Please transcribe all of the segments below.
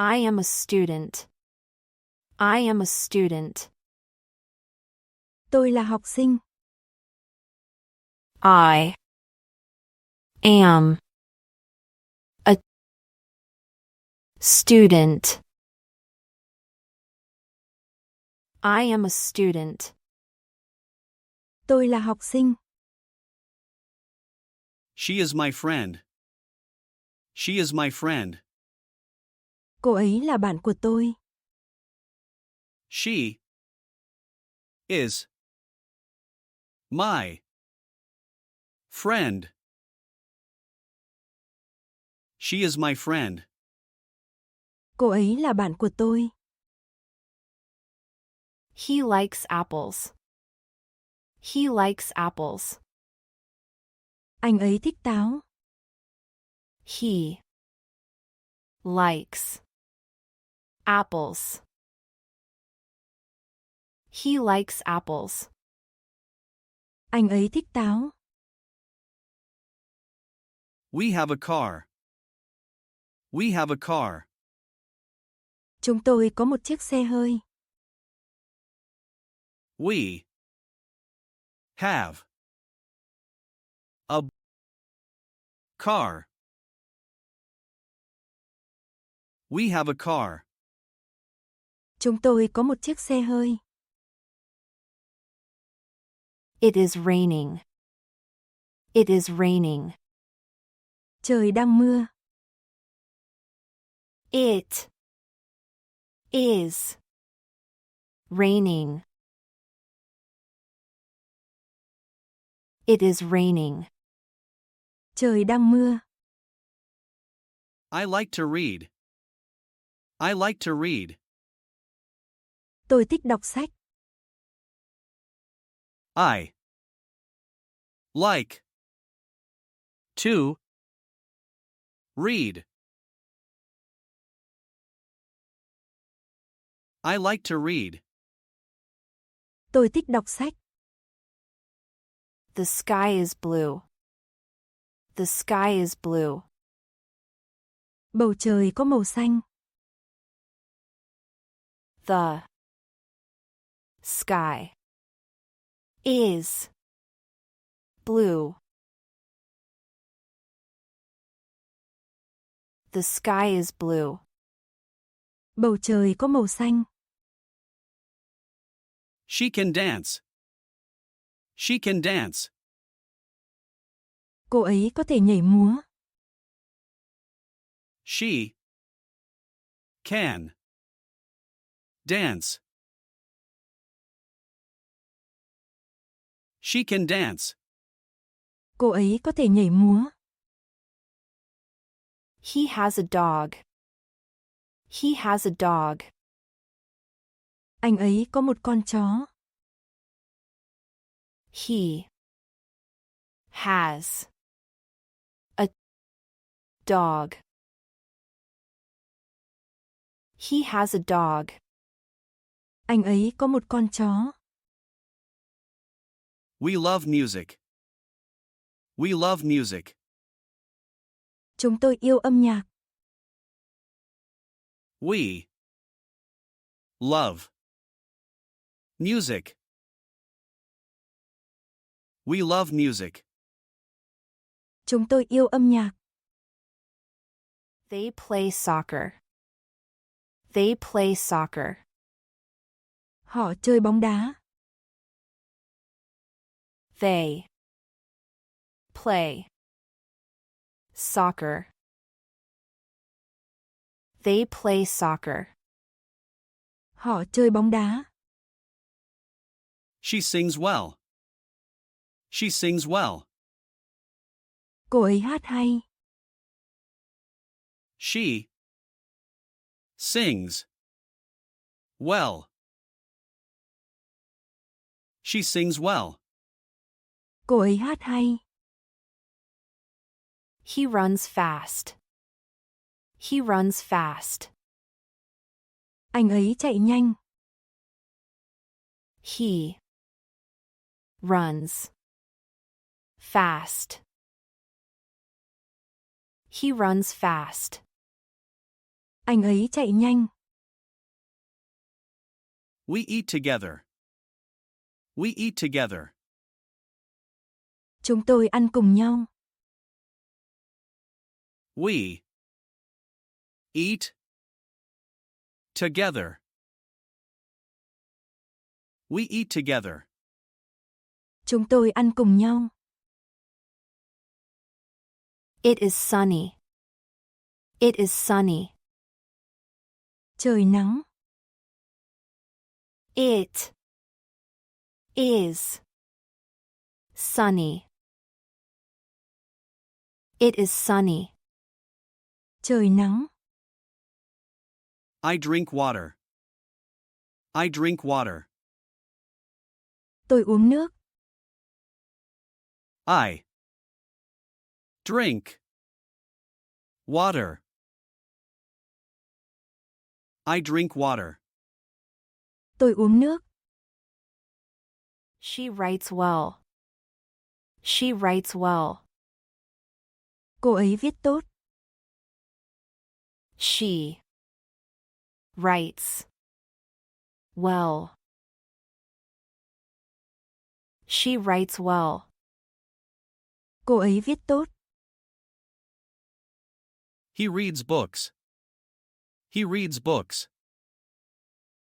I am a student. I am a student. Tôi là học sinh. I am a student. I am a student. Tôi là học sinh. She is my friend. She is my friend. Cô ấy là bạn của tôi. She is my friend. She is my friend. Cô ấy là bạn của tôi. He likes apples. He likes apples. Anh ấy thích táo. He likes apples. He likes apples. Anh ấy thích táo. We have a car. We have a car. Chúng tôi có một chiếc xe hơi. We have a car. We have a car. Chúng tôi có một chiếc xe hơi. It is raining. It is raining. Trời đang mưa. It is raining. It is raining. Trời đang mưa. I like to read. I like to read. Tôi thích đọc sách. I like to read. I like to read. Tôi thích đọc sách. The sky is blue. The sky is blue. Bầu trời có màu xanh. The sky is blue. The sky is blue. Bầu trời có màu xanh. She can dance. She can dance. Cô ấy có thể nhảy múa. She can dance. She can dance. Cô ấy có thể nhảy múa. He has a dog. He has a dog. Anh ấy có một con chó. He has a dog. He has a dog. Anh ấy có một con chó. We love music. We love music. Chúng tôi yêu âm nhạc. We love music. We love music. Chúng tôi yêu âm nhạc. They play soccer. They play soccer. Họ chơi bóng đá. They play soccer. They play soccer. Họ chơi bóng đá. She sings well. She sings well. Cô ấy hát hay. She sings well. She sings well. Cô ấy hát hay. He runs fast. He runs fast. Anh ấy chạy nhanh. He runs fast. He runs fast. Anh ấy chạy nhanh. We eat together. We eat together. Chúng tôi ăn cùng nhau. We eat together. We eat together. Chúng tôi ăn cùng nhau. It is sunny. It is sunny. Trời nắng. It is sunny. It is sunny. Trời nắng. I drink water. I drink water. Tôi uống nước. I drink water. I drink water. Tôi uống nước. She writes well. She writes well. Cô ấy viết tốt. She writes well. She writes well. Cô ấy viết tốt. He reads books. He reads books.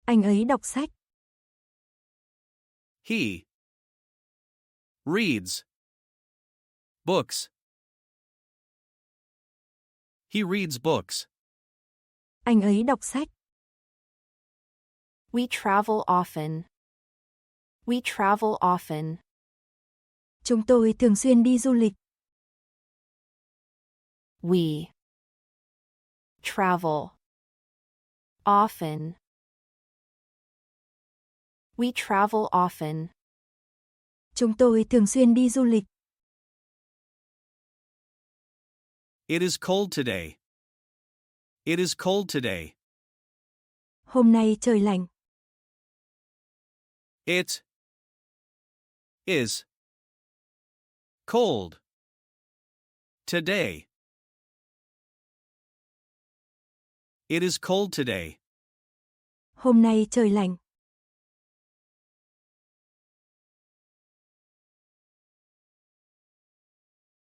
Anh ấy đọc sách. He reads books. He reads books. Anh ấy đọc sách. We travel often. We travel often. Chúng tôi thường xuyên đi du lịch. We travel often. We travel often. Chúng tôi thường xuyên đi du lịch. It is cold today. It is cold today. Hôm nay trời lạnh. It is cold today. It is cold today. Hôm nay trời lạnh.